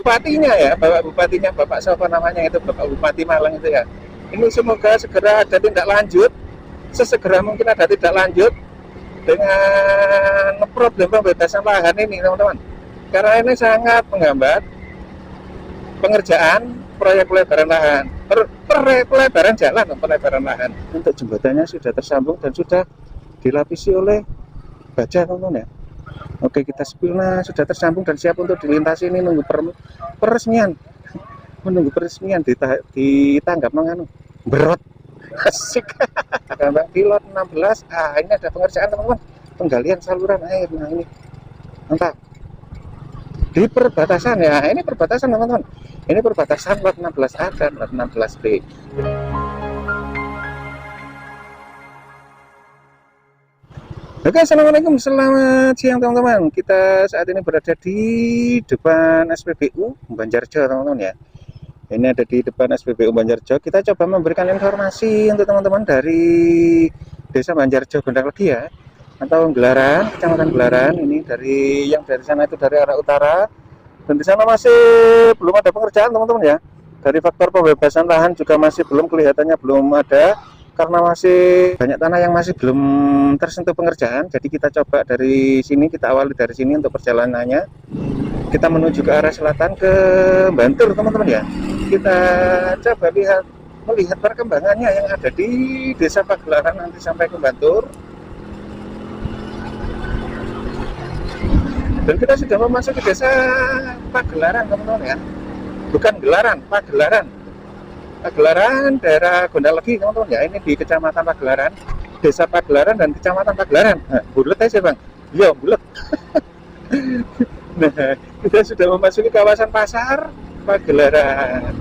bupatinya ya, Bapak Bupatinya, Bapak siapa namanya itu, Bapak Bupati Malang itu ya. Ini semoga segera ada tindak lanjut, sesegera mungkin ada tindak lanjut dengan problem pembebasan lahan ini teman-teman. Karena ini sangat menghambat pengerjaan proyek pelebaran lahan, pelebaran jalan, pelebaran lahan. Untuk jembatannya sudah tersambung dan sudah dilapisi oleh baja teman-teman ya. Oke, kita spilnya sudah tersambung dan siap untuk dilintasi. Ini nunggu peresmian, menunggu peresmian ditanggap menganu berot asik. Gambar pilot 16. Ini ada pengerjaan teman-teman, penggalian saluran air. Nah ini mantap di perbatasan ya, ini perbatasan teman-teman, ini perbatasan lot 16A dan lot 16B. Oke, assalamualaikum, selamat siang teman-teman. Kita saat ini berada di depan SPBU Banjarjo teman-teman ya. Ini ada di depan SPBU Banjarjo. Kita coba memberikan informasi untuk teman-teman dari Desa Banjarjo Gondanglegi ya, atau Gelaran, Kecamatan Gelaran. Ini dari yang dari sana itu dari arah utara, dan di sana masih belum ada pengerjaan teman-teman ya. Dari faktor pembebasan lahan juga masih belum, kelihatannya belum ada, karena masih banyak tanah yang masih belum tersentuh pengerjaan. Jadi kita coba dari sini, kita awali dari sini untuk perjalanannya. Kita menuju ke arah selatan ke Bantul teman-teman ya. Kita coba melihat perkembangannya yang ada di Desa Pagelaran nanti sampai ke Bantul. Dan kita sudah memasuki Desa Pagelaran teman-teman ya. Bukan Gelaran, Pagelaran. Pagelaran daerah Gondanglegi teman-teman ya. Ini di Kecamatan Pagelaran, Desa Pagelaran dan Kecamatan Pagelaran. Nah, bulet aja bang, iya bulet. Nah, kita sudah memasuki kawasan pasar Pagelaran.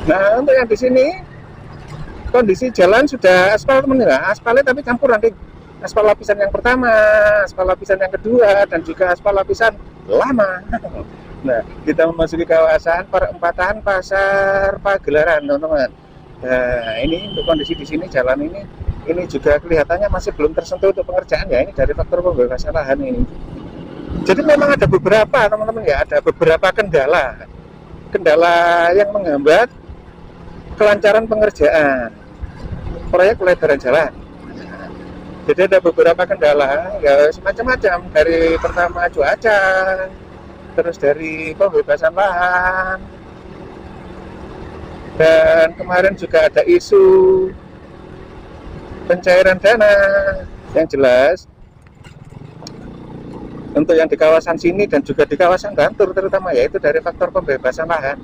Nah, untuk yang di sini kondisi jalan sudah aspal teman ya, aspalnya tapi campur nanti. Aspal lapisan yang pertama, aspal lapisan yang kedua, dan juga aspal lapisan lama. Nah, kita memasuki kawasan perempatan pasar Pagelaran, teman-teman. Nah, ini untuk kondisi di sini, jalan ini juga kelihatannya masih belum tersentuh untuk pengerjaan ya. Ini dari faktor pembebasan lahan ini. Jadi memang ada beberapa, teman-teman ya, ada beberapa kendala yang menghambat kelancaran pengerjaan proyek pelebaran jalan. Jadi ada beberapa kendala ya, semacam-macam, dari pertama cuaca, terus dari pembebasan lahan, dan kemarin juga ada isu pencairan dana. Yang jelas untuk yang di kawasan sini dan juga di kawasan Bantul terutama ya, itu dari faktor pembebasan lahan.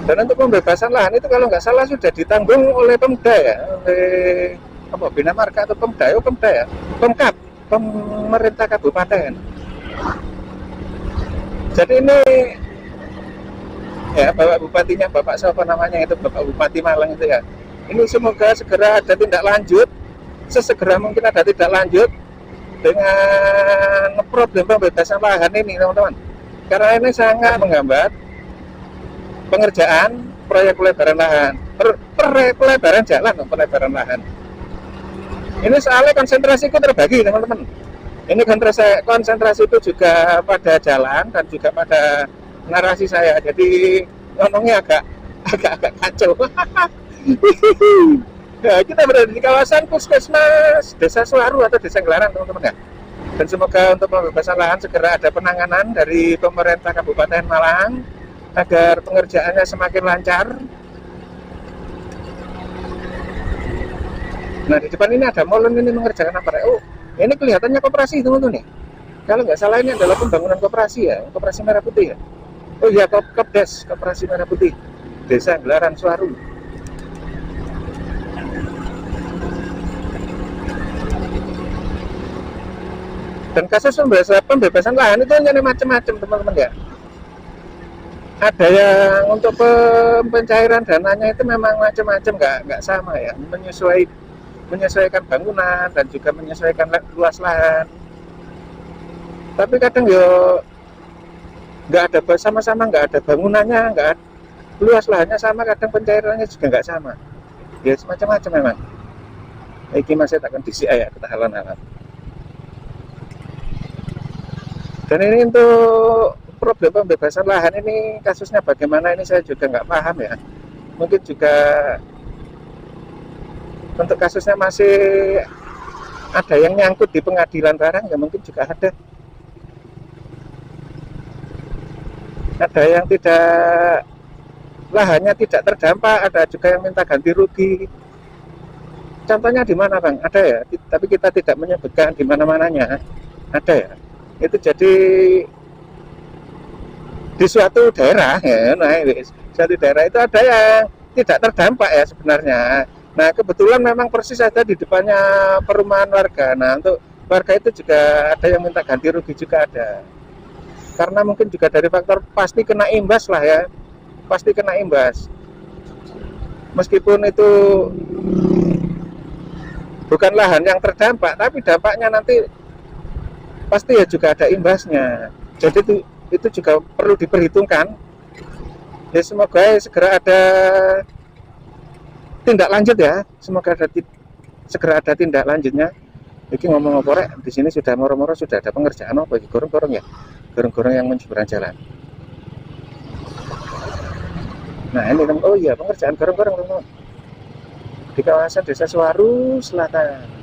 Dan untuk pembebasan lahan itu kalau nggak salah sudah ditanggung oleh Pemda ya, oleh apa, Bina Marga atau Pemda ya, Pemkab, pemerintah kabupaten. Jadi ini ya, Bapak Bupatinya, Bapak siapa namanya itu, Bapak Bupati Malang itu ya. Ini semoga segera ada tindak lanjut, sesegera mungkin ada tindak lanjut dengan problem pembebasan lahan ini teman-teman. Karena ini sangat menghambat pengerjaan proyek pelebaran lahan, pelebaran jalan, pelebaran lahan. Ini soalnya konsentrasiku terbagi teman-teman. Ini konsentrasi itu juga pada jalan dan juga pada narasi saya. Jadi ngomongnya agak kacau. Nah, kita berada di kawasan Puskesmas Desa Suaru atau Desa Gelaran teman-teman ya. Dan semoga untuk pembebasan lahan segera ada penanganan dari pemerintah Kabupaten Malang agar pengerjaannya semakin lancar. Nah, di depan ini ada mall, ini mengerjakan apa? Oh, ini kelihatannya koperasi teman-teman nih. Kalau nggak salah ini adalah pembangunan koperasi ya, koperasi Merah Putih ya. Oh iya, Kopdes, koperasi Merah Putih, Desa Gelaran Suaru. Dan kasus pembebasan lahan itu hanya macam-macam teman-teman ya. Ada yang untuk pencairan dananya itu memang macam-macam, nggak sama ya, menyesuaikan bangunan dan juga menyesuaikan luas lahan. Tapi kadang yo nggak ada, sama-sama nggak ada bangunannya, nggak ada, luas lahannya sama, kadang pencairannya juga nggak sama. Ya semacam-macam memang. Ini masih takkan disi ya, kita halan-halan. Dan ini untuk problem pembebasan lahan ini kasusnya bagaimana ini saya juga nggak paham ya. Mungkin juga untuk kasusnya masih ada yang nyangkut di pengadilan barang ya, mungkin juga ada yang tidak, lahannya tidak terdampak, ada juga yang minta ganti rugi. Contohnya di mana Bang? Ada ya, tapi kita tidak menyebutkan di mana-mananya. Ada ya. Itu jadi di suatu daerah ya, nah suatu daerah itu ada yang tidak terdampak ya sebenarnya. Nah kebetulan memang persis ada di depannya perumahan warga. Nah untuk warga itu juga ada yang minta ganti rugi juga ada. Karena mungkin juga dari faktor pasti kena imbas lah ya, pasti kena imbas. Meskipun itu bukan lahan yang terdampak, tapi dampaknya nanti pasti ya juga ada imbasnya. Jadi itu juga perlu diperhitungkan. Ya semoga segera ada tindak lanjut ya, semoga segera ada tindak lanjutnya. Jadi ngomong-ngomong di sini sudah moro-moro sudah ada pengerjaan apa bagi gorong-gorong ya, gorong-gorong yang menyeberang jalan. Nah ini oh iya pengerjaan gorong-gorong teman-teman di kawasan Desa Suwaru Selatan.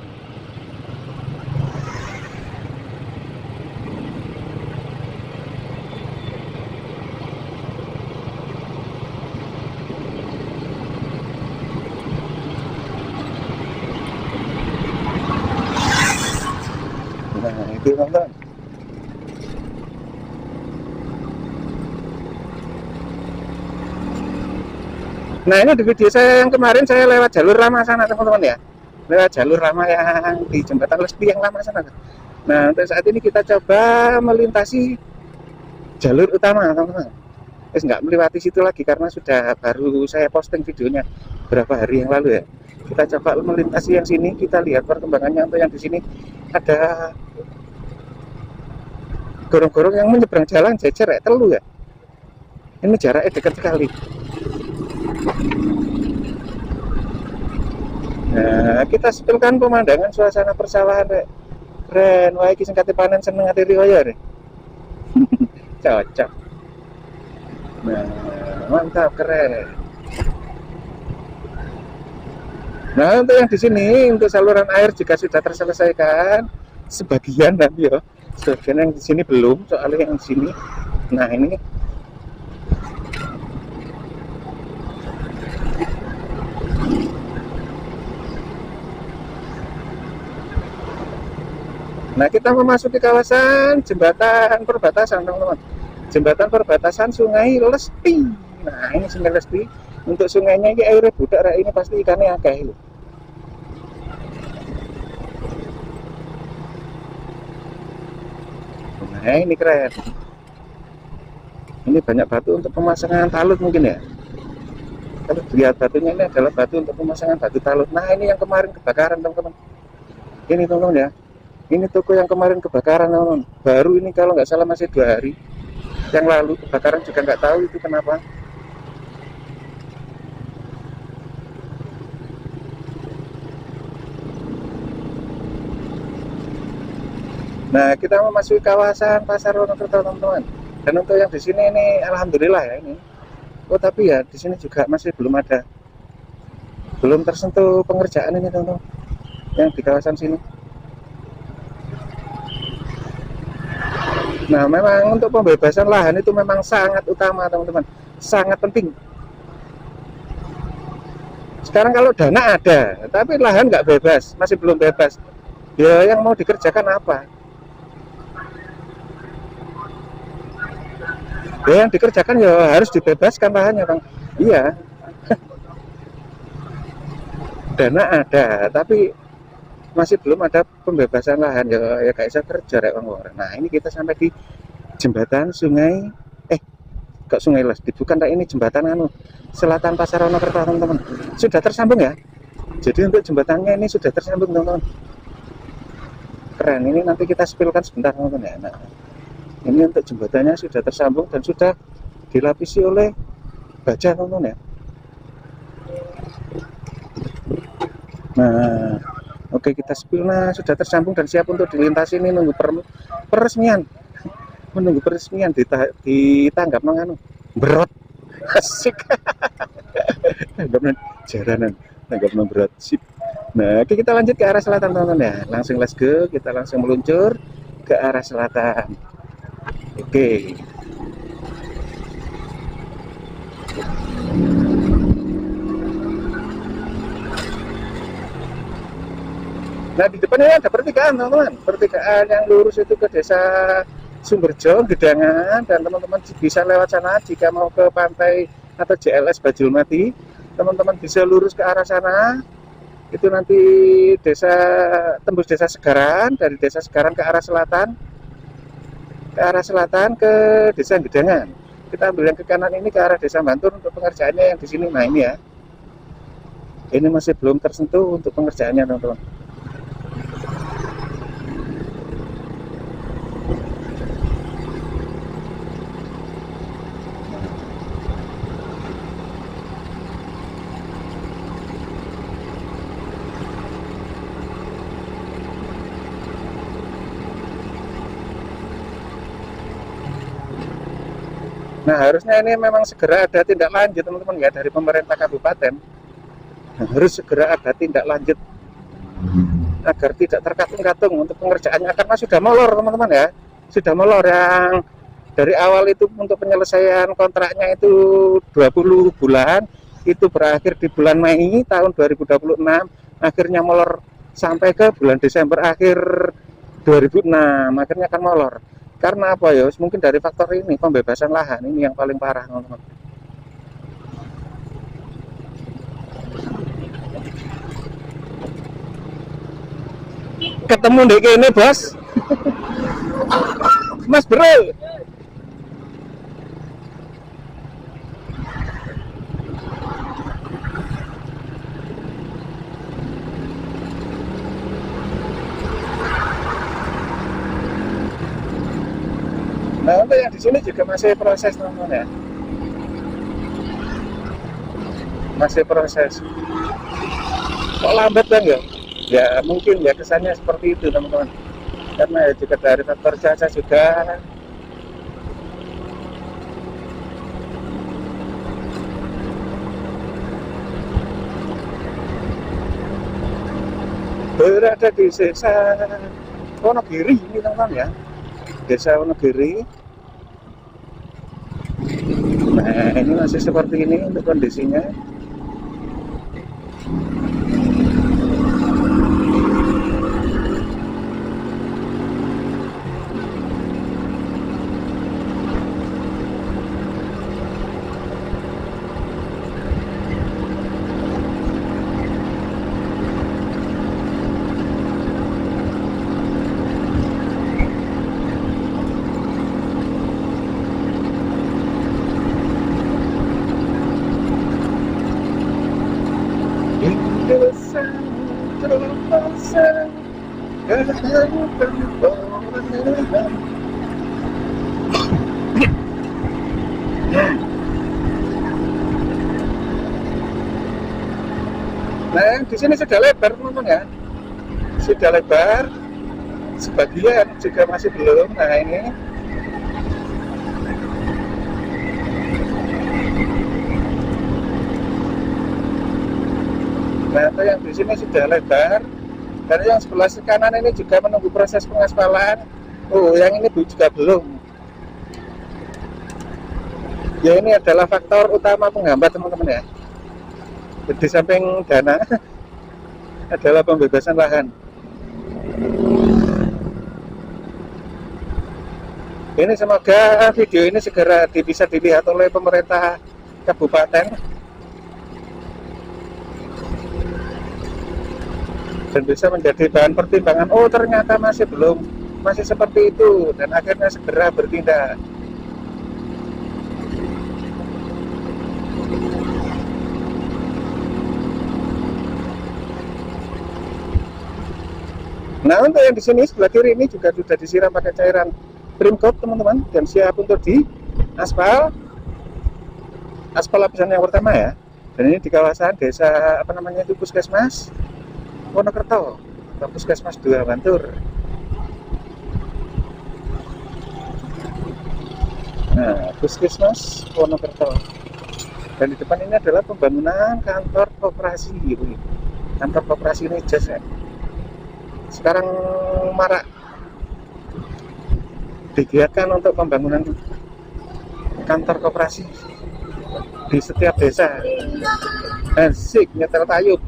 Nah itu teman-teman. Nah ini di video saya yang kemarin saya lewat jalur lama sana teman-teman ya, lewat jalur lama yang di jembatan Lesti yang lama sana. Nah untuk saat ini kita coba melintasi jalur utama teman-teman. Terus nggak melewati situ lagi karena sudah baru saya posting videonya berapa hari yang lalu ya. Kita coba melintasi yang sini, kita lihat perkembangannya. Untuk yang di sini ada gorong-gorong yang menyeberang jalan jejer ya, telu ya. Ini jaraknya dekat sekali. Nah, kita sepilkan pemandangan suasana persawahan rek. Keren, wah iki sing kate panen seneng ati riwaya rek. Cocok. Nah, mantap, keren. Nah, untuk yang di sini untuk saluran air juga sudah terselesaikan sebagian nanti ya. Sebagian yang di sini belum, soalnya yang di sini. Nah, ini nah kita memasuki kawasan jembatan perbatasan teman-teman, jembatan perbatasan Sungai Lesti. Nah ini Sungai Lesti, untuk sungainya ini airnya budak, ini pasti ikannya akeh. Nah ini keren, ini banyak batu untuk pemasangan talut mungkin ya. Kalau dilihat batunya ini adalah batu untuk pemasangan batu talut. Nah ini yang kemarin kebakaran teman-teman, ini teman-teman ya. Ini toko yang kemarin kebakaran teman-teman, baru ini kalau nggak salah masih 2 hari yang lalu kebakaran, juga nggak tahu itu kenapa. Nah kita memasuki kawasan Pasar Wonokerto teman-teman, dan untuk yang di sini ini alhamdulillah ya ini. Oh tapi ya di sini juga masih belum tersentuh pengerjaan ini teman-teman, yang di kawasan sini. Nah memang untuk pembebasan lahan itu memang sangat utama teman-teman, sangat penting. Sekarang kalau dana ada tapi lahan nggak bebas, masih belum bebas ya, yang mau dikerjakan apa ya, yang dikerjakan ya harus dibebaskan lahannya Bang. Iya dana ada tapi masih belum ada pembebasan lahan ya kayak saya kerja ya Bang. Nah ini kita sampai di jembatan Sungai kok Sungai Lesti bukan, ini jembatan Selatan Pasar Wonokerto teman-teman, sudah tersambung ya. Jadi untuk jembatannya ini sudah tersambung teman-teman, keren. Ini nanti kita spilkan sebentar teman-teman ya. Nah ini untuk jembatannya sudah tersambung dan sudah dilapisi oleh baja teman-teman ya. Nah oke kita spill, nah sudah tersambung dan siap untuk dilintasi. Ini nunggu peresmian menunggu peresmian ditanggap manganu berot asik tanggap jaranan tanggap berot sip. Nah oke, kita lanjut ke arah selatan teman-teman ya, langsung let's go, kita langsung meluncur ke arah selatan. Oke. Nah di depannya ada pertigaan teman-teman, pertigaan yang lurus itu ke desa Sumberjo, Gedangan, dan teman-teman bisa lewat sana jika mau ke pantai atau JLS Bajulmati. Teman-teman bisa lurus ke arah sana, itu nanti desa, tembus desa Segaran, dari desa Segaran ke arah selatan ke desa Gedangan. Kita ambil yang ke kanan ini ke arah desa Bantur untuk pengerjaannya yang di sini. Nah ini ya, ini masih belum tersentuh untuk pengerjaannya teman-teman. Nah harusnya ini memang segera ada tindak lanjut teman-teman ya dari pemerintah kabupaten. Nah, harus segera ada tindak lanjut agar tidak terkatung-katung untuk pengerjaannya, karena sudah molor teman-teman ya, sudah molor. Yang dari awal itu untuk penyelesaian kontraknya itu 20 bulan, itu berakhir di bulan Mei tahun 2026, akhirnya molor sampai ke bulan Desember akhir 2006, akhirnya kan molor. Karena apa ya? Mungkin dari faktor ini, pembebasan lahan ini yang paling parah, teman-teman. Ketemu dek ini, Bos. Mas Bro. Nah, untuk yang di sini juga masih proses teman-teman ya. Masih proses. Kok lambat kan ya? Ya mungkin ya kesannya seperti itu teman-teman. Karena ya juga dari faktor cuaca juga. Berada di desa Wonogiri ini teman-teman ya. Desa Wonogiri. Nah ini masih seperti ini untuk kondisinya. Nah, di sini sudah lebar teman-teman ya, sudah lebar. Sebagian juga masih belum. Nah ini. Nah, yang di sini sudah lebar. Dan yang sebelah kanan ini juga menunggu proses pengaspalan. Oh, yang ini juga belum. Ya ini adalah faktor utama penghambat teman-teman ya. Di samping dana adalah pembebasan lahan. Ini semoga video ini segera bisa dilihat oleh pemerintah kabupaten dan bisa menjadi bahan pertimbangan. Oh ternyata masih belum, masih seperti itu, dan akhirnya segera bertindak. Nah untuk yang di sini sebelah kiri ini juga sudah disiram pakai cairan Primcoat teman-teman, dan siap untuk di aspal lapisan yang pertama ya. Dan ini di kawasan desa apa namanya itu, Puskesmas Wonokerto, Puskesmas 2 Bantur. Nah, Puskesmas Wonokerto. Dan di depan ini adalah pembangunan kantor koperasi gitu. Kantor koperasi ini jas ya. Sekarang marak digiatkan untuk pembangunan kantor koperasi di setiap desa. Asik, nyetel tayub.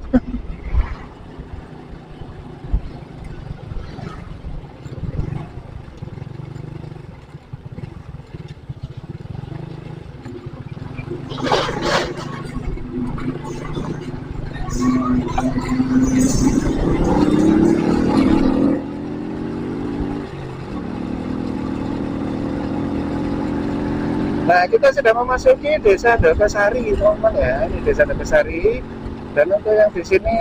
Nah, kita sudah memasuki desa Dapasari, teman-teman ya. Ini desa Dapasari. Dan untuk yang di sini,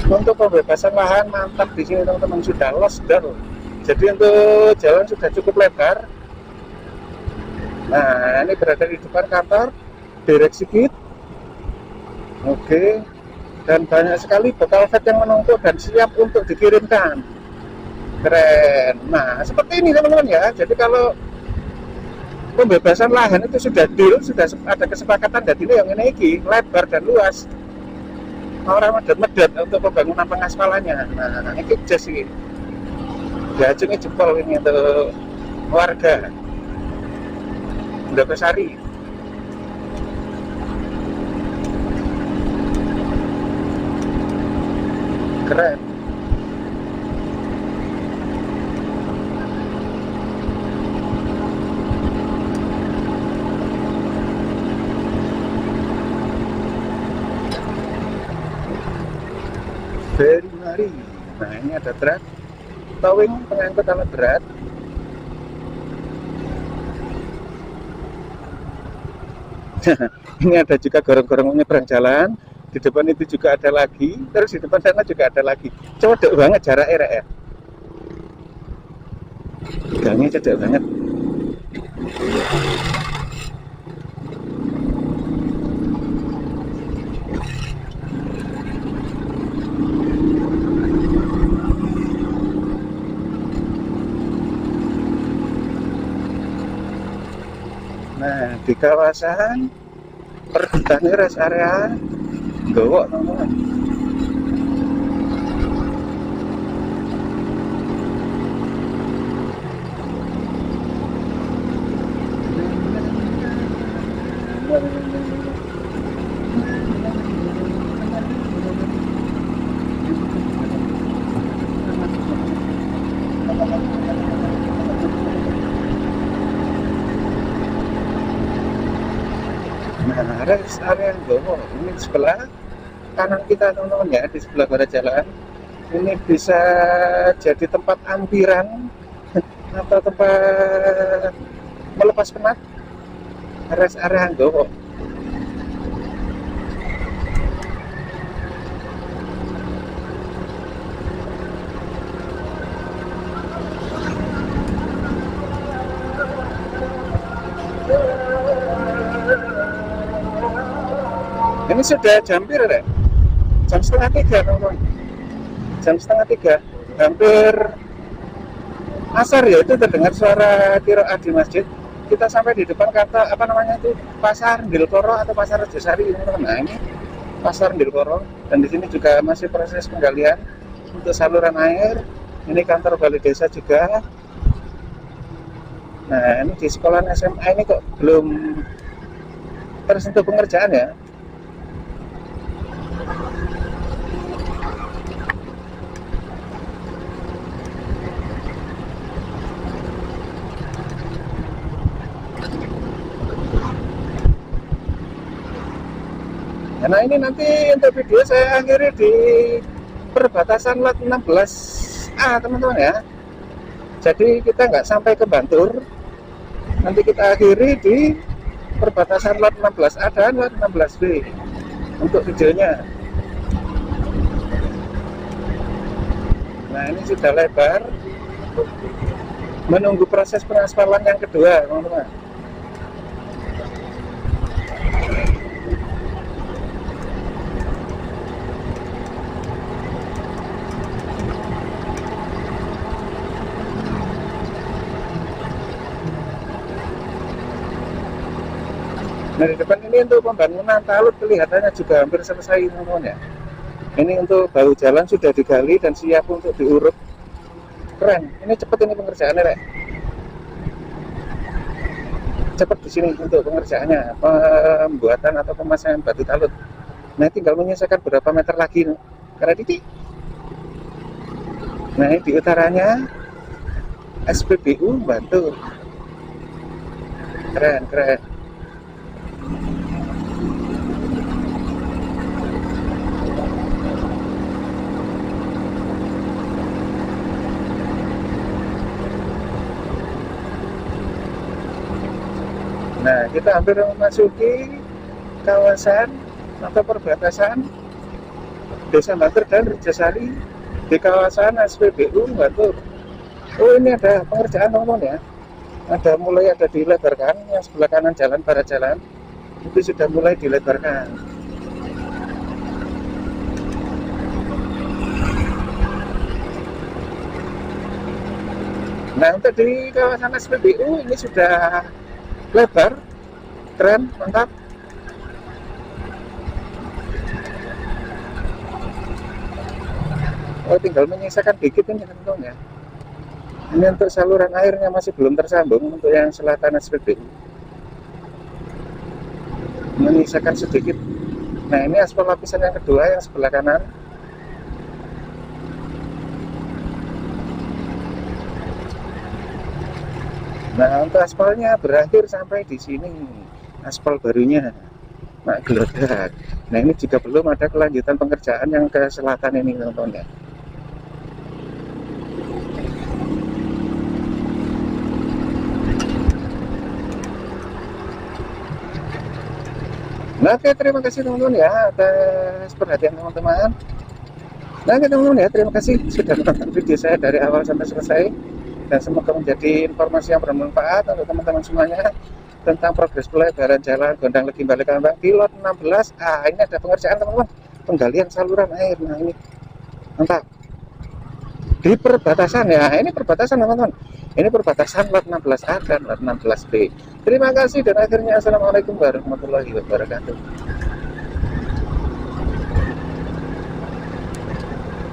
untuk pembebasan lahan mantap di sini teman-teman, sudah losdar. Jadi untuk jalan sudah cukup lebar. Nah, ini berada di depan kantor Direksi Kit. Oke. Dan banyak sekali bekal vet yang menumpuk dan siap untuk dikirimkan. Keren. Nah, seperti ini teman-teman ya. Jadi kalau pembebasan lahan itu sudah deal, sudah ada kesepakatan dan ini yang ini lebar dan luas. Orang medet-medet untuk pembangunan pengaspalannya. Nah, ini jas ini. Diacungi jempol ini untuk warga Dapasari. Keren. Very mari. Nah, ini ada truk towing pengangkut alat berat. Ini ada juga gorong-gorong menyeberang jalan. Di depan itu juga ada lagi. Terus di depan sana juga ada lagi. Codok banget jaraknya ya. Gangnya codok banget. Nah, di kawasan perhutani rest area Gowo, teman-teman. Nah, rest area Gowo ini di sebelah kanan kita teman-teman ya, di sebelah barat jalan. Ini bisa jadi tempat ampiran atau tempat melepas penat. Rest area Gowo. Ini sudah hampir ya, jam setengah 3 teman-teman. Jam setengah 3, hampir asar ya, itu terdengar suara qiraat di masjid. Kita sampai di depan kata apa namanya itu, Pasar Ndilkoro atau Pasar Rejosari teman-teman. Nah, ini Pasar Ndilkoro, dan di sini juga masih proses penggalian untuk saluran air. Ini kantor balai desa juga. Nah, ini di sekolah SMA ini kok belum tersentuh pengerjaan ya. Nah, ini nanti untuk video saya akhiri di perbatasan lot 16A teman-teman ya. Jadi kita nggak sampai ke Bantur, nanti kita akhiri di perbatasan lot 16A dan lot 16B untuk videonya. Nah, ini sudah lebar, menunggu proses pengaspalan yang kedua teman-teman. Nah di depan ini untuk pembangunan talut kelihatannya juga hampir selesai teman-teman ya. Ini untuk bahu jalan sudah digali dan siap untuk diuruk. Keren, ini cepet ini pengerjaannya Rek. Cepet di sini untuk pengerjaannya, pembuatan atau pemasangan batu talut. Nah tinggal menyelesaikan berapa meter lagi karena titik. Nah ini di utaranya SPBU Bantul. Keren, keren. Nah, kita hampir memasuki kawasan atau perbatasan Desa Banter dan Rejasari di kawasan SPBU Bantul. Oh, ini ada pengerjaan teman-teman ya. Mulai ada dilebarkan yang sebelah kanan jalan barat jalan itu sudah mulai dilebarkan. Nah, untuk di kawasan SPBU ini sudah lebar, keren, mantap. Oh, tinggal menyisakan dikit ini teman-teman ya. Ini untuk saluran airnya masih belum tersambung untuk yang selatan SPBU. Menyisakan sedikit. Nah, ini aspal lapisan yang kedua yang sebelah kanan. Nah, untuk aspalnya berakhir sampai di sini. Aspal barunya. Nah, geledak. Nah, ini juga belum ada kelanjutan pengerjaan yang ke selatan ini, teman-teman ya. Nah, oke, terima kasih teman-teman ya atas perhatian teman-teman. Nah, oke teman-teman ya, terima kasih sudah menonton video saya dari awal sampai selesai. Dan semoga menjadi informasi yang bermanfaat untuk teman-teman semuanya tentang progres pelebaran jalan Gondang Legi Balikambang di lot 16. Ah, ini ada pengerjaan teman-teman, penggalian saluran air. Nah, ini mantap di perbatasan ya. Ini perbatasan teman-teman, ini perbatasan lot 16A dan lot 16B. Terima kasih dan akhirnya assalamualaikum warahmatullahi wabarakatuh.